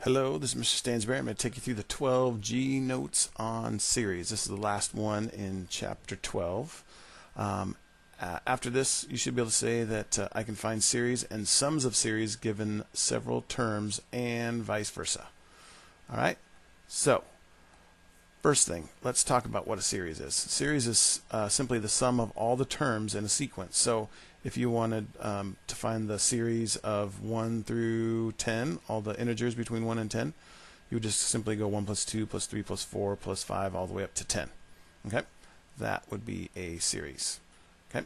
Hello, this is Mr. Stansbury. I'm going to take you through the 12G notes on series. This is the last one in chapter 12. After this, you should be able to say that I can find series and sums of series given several terms and vice versa. All right? So, first thing, let's talk about what a series is. A series is simply the sum of all the terms in a sequence. So, if you wanted to find the series of 1 through 10, all the integers between 1 and 10, you would just simply go 1 plus 2 plus 3 plus 4 plus 5 all the way up to 10. Okay? That would be a series. Okay?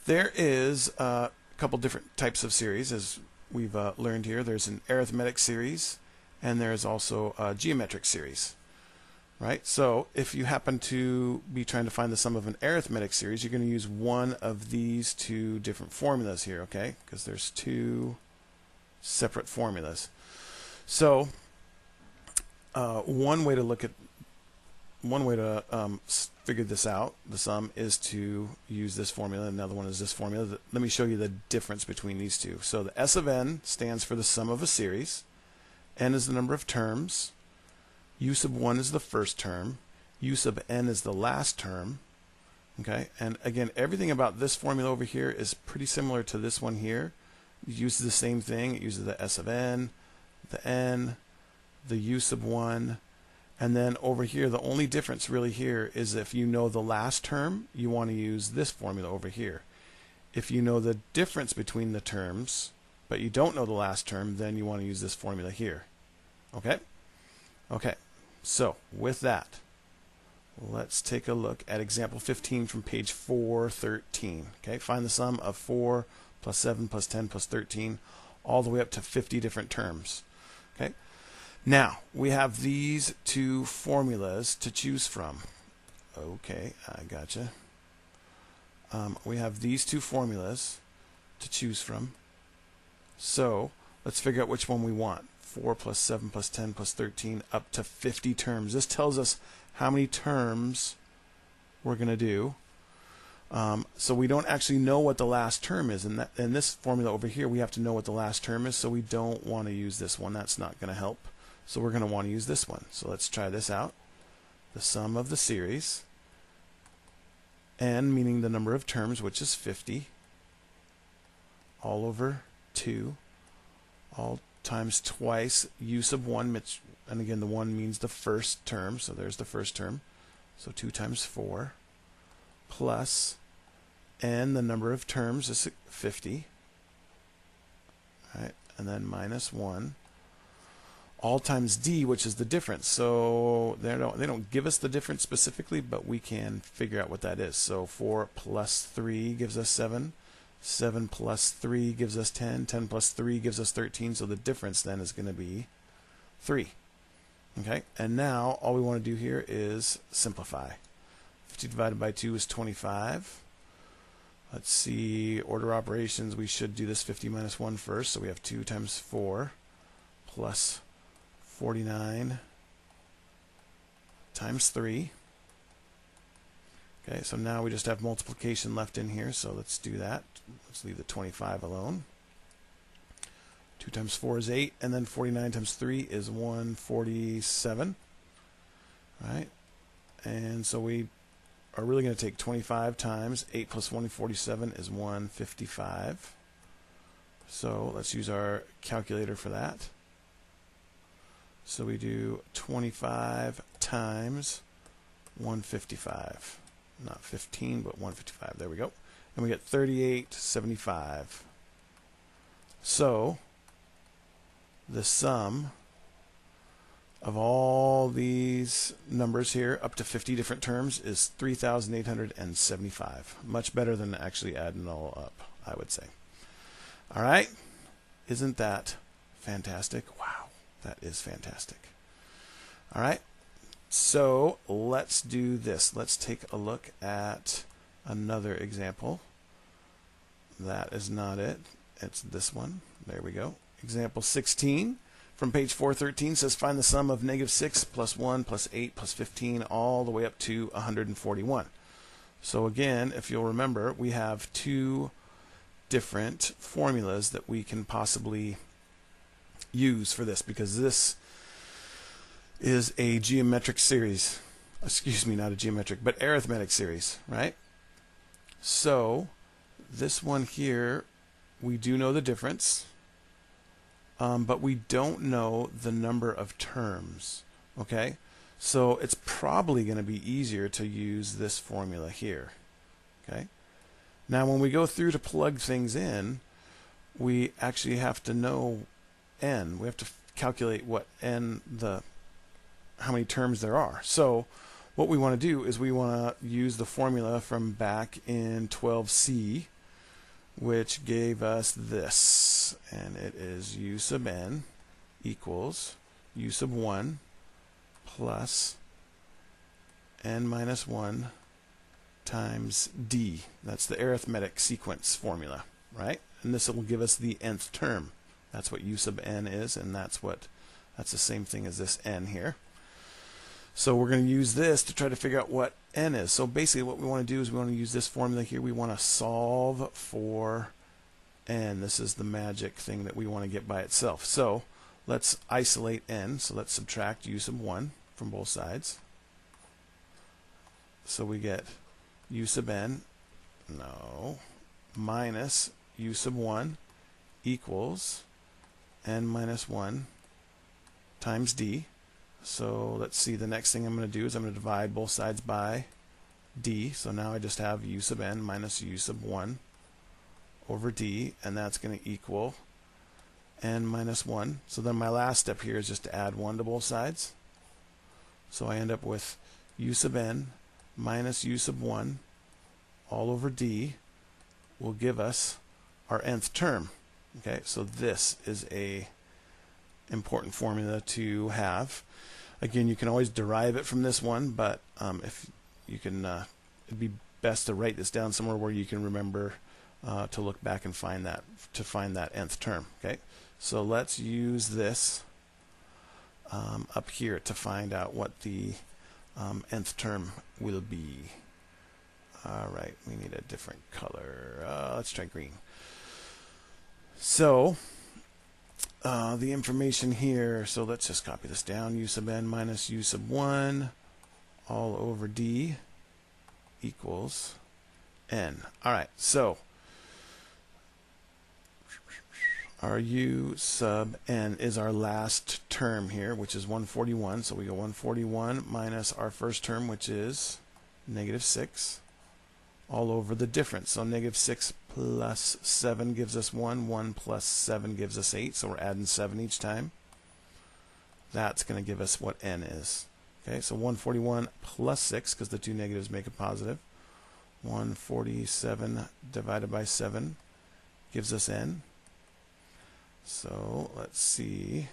There is a couple different types of series, as we've learned here. There's an arithmetic series, and there's also a geometric series. Right? So if you happen to be trying to find the sum of an arithmetic series, you're going to use one of these two different formulas here, okay? Because there's two separate formulas. So one way to figure this out, the sum, is to use this formula. Another one is this formula. Let me show you the difference between these two. So the S of n stands for the sum of a series. N is the number of terms. U sub 1 is the first term. U sub n is the last term. Okay, and again, everything about this formula over here is pretty similar to this one here. It uses the same thing. It uses the S of n, the n, the U sub 1, and then over here, the only difference really here is if you know the last term, you want to use this formula over here. If you know the difference between the terms, but you don't know the last term, then you want to use this formula here. Okay? Okay. So, with that, let's take a look at example 15 from page 413. Okay, find the sum of 4 plus 7 plus 10 plus 13 all the way up to 50 different terms. Okay, now we have these two formulas to choose from. Okay, I gotcha. We have these two formulas to choose from. So, let's figure out which one we want. 4 plus 7 plus 10 plus 13 up to 50 terms. This tells us how many terms we're going to do. So we don't actually know what the last term is. In this formula over here, we have to know what the last term is, so we don't want to use this one. That's not going to help. So we're going to want to use this one. So let's try this out. The sum of the series, n meaning the number of terms, which is 50, all over 2, all times twice u sub 1, and again the 1 means the first term, so there's the first term, so 2 times 4, plus n, the number of terms, is 50, right, and then minus 1, all times d, which is the difference. So they don't give us the difference specifically, but we can figure out what that is. So 4 plus 3 gives us 7. 7 plus 3 gives us 10. 10 plus 3 gives us 13. So the difference then is going to be 3. Okay, and now all we want to do here is simplify. 50 divided by 2 is 25. Let's see, order operations, we should do this 50 minus 1 first. So we have 2 times 4 plus 49 times 3. Okay, so now we just have multiplication left in here, so let's do that. Let's leave the 25 alone. 2 times 4 is 8, and then 49 times 3 is 147. Right? And so we are really going to take 25 times 8 plus 147 is 155. So let's use our calculator for that. So we do 25 times 155. Not 15, but 155. There we go. And we get 3875. So the sum of all these numbers here up to 50 different terms is 3,875. Much better than actually adding it all up, I would say. All right? Isn't that fantastic? Wow, that is fantastic. All right? So let's do this. Let's take a look at another example. That is not it. It's this one. There we go. Example 16 from page 413 says find the sum of negative 6 plus 1 plus 8 plus 15 all the way up to 141. So again, if you'll remember, we have two different formulas that we can possibly use for this, because this is a geometric series. Excuse me, not a geometric, but arithmetic series, right? So this one here, we do know the difference, but we don't know the number of terms, okay? So it's probably going to be easier to use this formula here, okay? Now when we go through to plug things in, we actually have to know n. We have to calculate what how many terms there are. So what we want to do is we want to use the formula from back in 12C, which gave us this, and it is u sub n equals u sub 1 plus n minus 1 times d. That's the arithmetic sequence formula, right? And this will give us the nth term. That's what u sub n is, and that's the same thing as this n here. So we're going to use this to try to figure out what n is. So basically what we want to do is we want to use this formula here. We want to solve for n. This is the magic thing that we want to get by itself. So let's isolate n. So let's subtract u sub 1 from both sides. So we get u sub n, minus u sub 1 equals n minus 1 times d. So let's see, the next thing I'm going to do is I'm going to divide both sides by d. So now I just have u sub n minus u sub 1 over d, and that's going to equal n minus 1. So then my last step here is just to add 1 to both sides. So I end up with u sub n minus u sub 1 all over d will give us our nth term. Okay, so this is a important formula to have. Again, you can always derive it from this one, but if you can, it'd be best to write this down somewhere where you can remember to look back and find that nth term. Okay, so let's use this up here to find out what the nth term will be. All right, we need a different color. Let's try green. So the information here, so let's just copy this down. U sub n minus u sub 1 all over d equals n. All right, so our u sub n is our last term here, which is 141. So we go 141 minus our first term, which is negative 6, all over the difference. So negative 6 plus 7 gives us 1. 1 plus 7 gives us 8. So we're adding 7 each time. That's going to give us what n is. Okay, so 141 plus 6, because the two negatives make a positive. 147 divided by 7 gives us n. So let's see.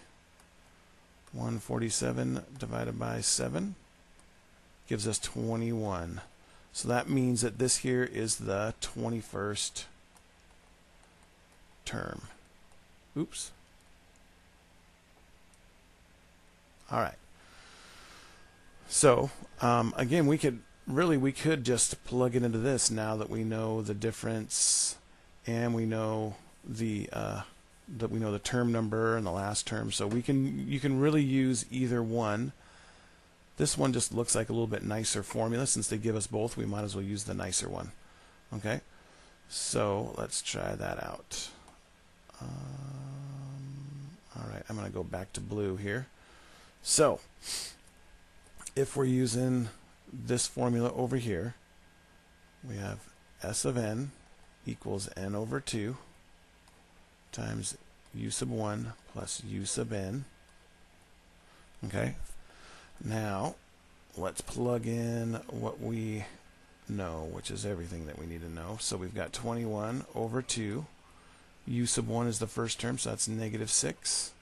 147 divided by 7 gives us 21. So that means that this here is the 21st term. Oops. All right. So again, we could just plug it into this now that we know the difference and we know the term number and the last term. So you can really use either one. This one just looks like a little bit nicer formula. Since they give us both, we might as well use the nicer one. Okay, so let's try that out. All right, I'm going to go back to blue here. So if we're using this formula over here, we have S of n equals n over 2 times u sub 1 plus u sub n. Okay, now let's plug in what we know, which is everything that we need to know. So we've got 21 over 2. U sub 1 is the first term, so that's negative 6,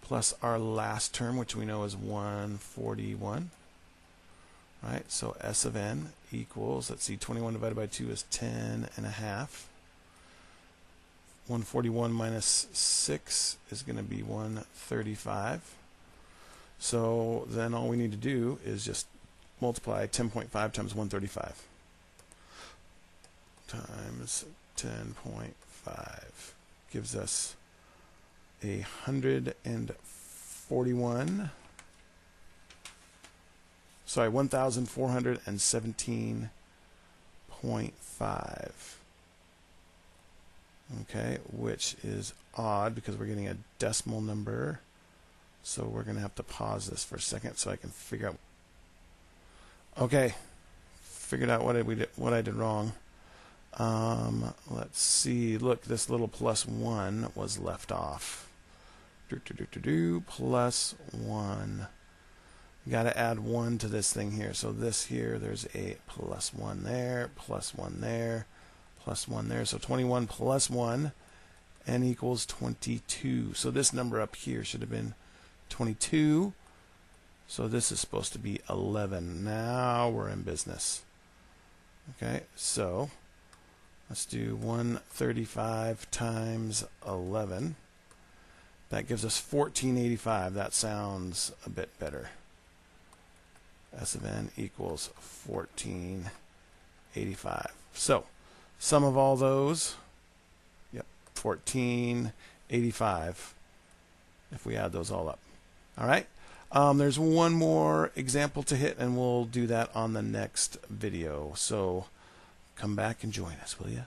plus our last term, which we know is 141. Right, so S of n equals, let's see, 21 divided by 2 is 10 and a half. 141 minus 6 is going to be 135. So then all we need to do is just multiply 10.5 times 135 times 10.5 gives us 141. Sorry, 1,417.5. Okay, which is odd because we're getting a decimal number. So we're going to have to pause this for a second so I can figure out. Okay, figured out what I did wrong. Let's see. Look, this little +1 was left off. Plus 1. Got to add 1 to this thing here. So this here, there's a +1 there, +1 there, +1 there. So 21 plus 1, n equals 22. So this number up here should have been 22. So this is supposed to be 11. Now we're in business. Okay, so let's do 135 times 11. That gives us 1485. That sounds a bit better. S of n equals 1485. So, sum of all those, yep, 1485, if we add those all up. All right? There's one more example to hit, and we'll do that on the next video. So, come back and join us, will you?